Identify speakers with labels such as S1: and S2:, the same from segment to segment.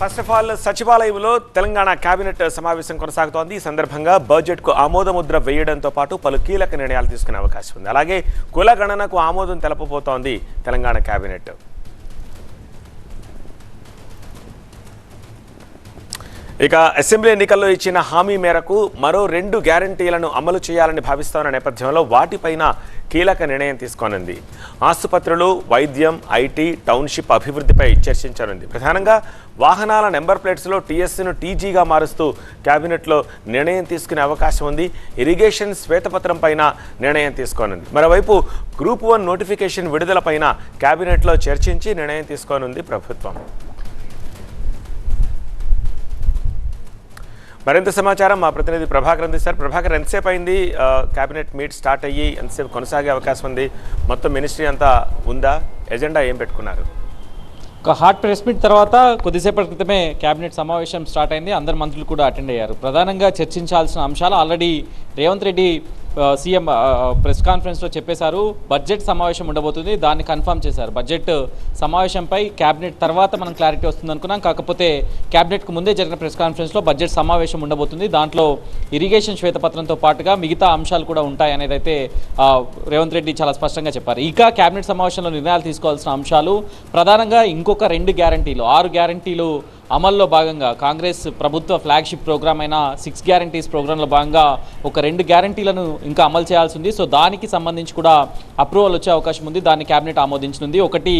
S1: First of all సచివాలయంలో Telangana cabinet సమావేశం కొనసాగుతోంది. ఈ సందర్భంగా బడ్జెట్కు ఆమోదముద్ర వేయడంతో పాటు పలు కీలక నిర్ణయాలు తీసుకునే అవకాశం ఉంది. అలాగే కుల గణనకు ఆమోదం తెలపబోతోంది తెలంగాణ కేబినెట్. ఇక అసెంబ్లీ ఎన్నికల్లో ఇచ్చిన హామీ మేరకు మరో 2 గ్యారంటీలను అమలు చేయాలని భావిస్తున్న నేపథ్యంలో వాటిపైన కీలక నిర్ణయం తీసుకోనుంది. ఆసుపత్రులు, వైద్యం, ఐటీ, టౌన్షిప్ అభివృద్ధిపై చర్చించనుంది. ప్రధానంగా వాహనాల నెంబర్ ప్లేట్స్లో టీఎస్ను టీజీగా మారుస్తూ కేబినెట్లో నిర్ణయం తీసుకునే అవకాశం ఉంది. ఇరిగేషన్ శ్వేతపత్రం పైన నిర్ణయం తీసుకోనుంది. మరోవైపు గ్రూప్ 1 నోటిఫికేషన్ విడుదలపైన కేబినెట్లో చర్చించి నిర్ణయం తీసుకోనుంది ప్రభుత్వం. మరింత సమాచారం మా ప్రతినిధి ప్రభాకర్ అందిస్తారు. ప్రభాకర్, ఎంతసేపు అయింది కేబినెట్ మీట్ స్టార్ట్ అయ్యి? ఎంతసేపు కొనసాగే అవకాశం ఉంది? మొత్తం మినిస్ట్రీ అంతా ఉందా? ఎజెండా ఏం పెట్టుకున్నారు?
S2: ఒక హాట్ ప్రెస్ మీట్ తర్వాత కొద్దిసేపటి క్రితమే కేబినెట్ సమావేశం స్టార్ట్ అయింది. అందరు మంత్రులు కూడా అటెండ్ అయ్యారు. ప్రధానంగా చర్చించాల్సిన అంశాలు already Revanth Reddy CM press కాన్ఫరెన్స్లో చెప్పేశారు. బడ్జెట్ సమావేశం ఉండబోతుంది, దాన్ని కన్ఫర్మ్ చేశారు. బడ్జెట్ సమావేశంపై కేబినెట్ తర్వాత మనం క్లారిటీ వస్తుంది అనుకున్నాం. కాకపోతే కేబినెట్కు ముందే జరిగిన ప్రెస్ కాన్ఫరెన్స్లో బడ్జెట్ సమావేశం ఉండబోతుంది. దాంట్లో ఇరిగేషన్ శ్వేతపత్రంతో పాటుగా మిగతా అంశాలు కూడా ఉంటాయి అనేది అయితే రేవంత్ రెడ్డి చాలా స్పష్టంగా చెప్పారు. ఇక కేబినెట్ సమావేశంలో నిర్ణయాలు తీసుకోవాల్సిన అంశాలు ప్రధానంగా ఇంకొక 2 గ్యారంటీలు, 6 గ్యారంటీలు అమల్లో భాగంగా కాంగ్రెస్ ప్రభుత్వ ఫ్లాగ్షిప్ ప్రోగ్రామ్ అయిన 6 గ్యారంటీస్ ప్రోగ్రాంలో భాగంగా ఒక 2 గ్యారంటీలను ఇంకా అమలు చేయాల్సి ఉంది. సో దానికి సంబంధించి కూడా అప్రూవల్ వచ్చే అవకాశం ఉంది. దాన్ని కేబినెట్ ఆమోదించనుంది. ఒకటి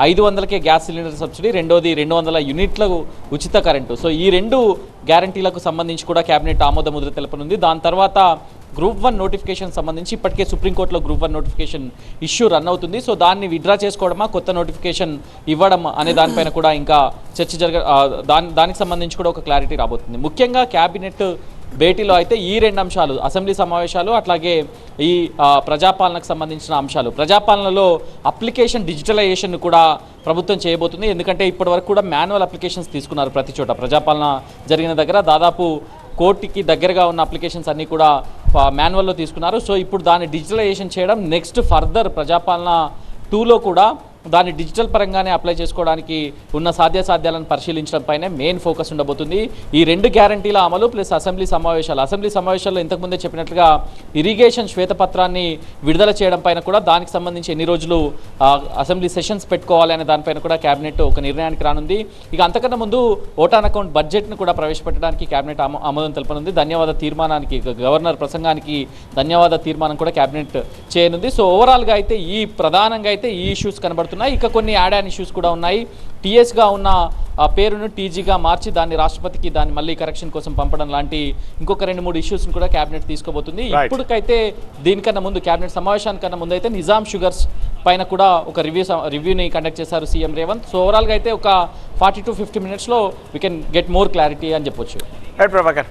S2: 500కే గ్యాస్ సిలిండర్ సబ్సిడీ, రెండోది 200 యూనిట్లకు ఉచిత కరెంటు. సో ఈ 2 గ్యారంటీలకు సంబంధించి కూడా కేబినెట్ ఆమోద ముద్ర తెలపనుంది. దాని తర్వాత గ్రూప్ 1 నోటిఫికేషన్ సంబంధించి ఇప్పటికే సుప్రీంకోర్టులో గ్రూప్ 1 నోటిఫికేషన్ ఇష్యూ రన్ అవుతుంది. సో దాన్ని విత్డ్రా చేసుకోవడమా, కొత్త నోటిఫికేషన్ ఇవ్వడం అనే దానిపైన కూడా ఇంకా చర్చ దానికి సంబంధించి కూడా ఒక క్లారిటీ రాబోతుంది. ముఖ్యంగా కేబినెట్ భేటీలో అయితే ఈ 2 అంశాలు, అసెంబ్లీ సమావేశాలు అట్లాగే ఈ ప్రజాపాలనకు సంబంధించిన అంశాలు. ప్రజాపాలనలో అప్లికేషన్ డిజిటలైజేషన్ కూడా ప్రభుత్వం చేయబోతుంది. ఎందుకంటే ఇప్పటివరకు కూడా మాన్యువల్ అప్లికేషన్స్ తీసుకున్నారు ప్రతి చోట. ప్రజాపాలన జరిగిన దగ్గర దాదాపు కోర్టుకి దగ్గరగా ఉన్న అప్లికేషన్స్ అన్నీ కూడా మాన్యువల్లో తీసుకున్నారు. సో ఇప్పుడు దాన్ని డిజిటలైజేషన్ చేయడం, నెక్స్ట్ ఫర్దర్ ప్రజాపాలన 2లో కూడా దాన్ని డిజిటల్ పరంగానే అప్లై చేసుకోవడానికి ఉన్న సాధ్యాసాధ్యాలను పరిశీలించడంపైనే మెయిన్ ఫోకస్ ఉండబోతుంది. ఈ 2 గ్యారంటీల అమలు ప్లస్ అసెంబ్లీ సమావేశాల్లో ఇంతకుముందే చెప్పినట్లుగా ఇరిగేషన్ శ్వేతపత్రాన్ని విడుదల చేయడం పైన కూడా, దానికి సంబంధించి ఎన్ని రోజులు అసెంబ్లీ సెషన్స్ పెట్టుకోవాలి అనే దానిపైన కూడా కేబినెట్ ఒక నిర్ణయానికి రానుంది. ఇక అంతకన్నా ముందు ఓటాన్ అకౌంట్ బడ్జెట్ను కూడా ప్రవేశపెట్టడానికి కేబినెట్ ఆమోదం తెలపనుంది. ధన్యవాద తీర్మానానికి, గవర్నర్ ప్రసంగానికి ధన్యవాద తీర్మానం కూడా కేబినెట్ చేయనుంది. సో ఓవరాల్గా అయితే ప్రధానంగా అయితే ఈ ఇష్యూస్ కనబడుతుంది. ఇక కొన్ని యాడ్ ఆన్ ఇష్యూస్ కూడా ఉన్నాయి. టీఎస్గా ఉన్న పేరును టీజీగా మార్చి దాన్ని రాష్ట్రపతికి దాన్ని మళ్ళీ కరెక్షన్ కోసం పంపడం లాంటి ఇంకొక 2-3 ఇష్యూస్ని కూడా కేబినెట్ తీసుకోబోతుంది. ఇప్పటికైతే దీనికన్నా ముందు కేబినెట్ సమావేశానికన్నా ముందు అయితే నిజాం షుగర్స్ పైన కూడా ఒక రివ్యూని కండక్ట్ చేశారు సీఎం రేవంత్. సో ఓవరాల్గా అయితే ఒక 40 to 50 minutes we can get more clarity అని చెప్పొచ్చు.
S1: రైట్ ప్రభాకర్.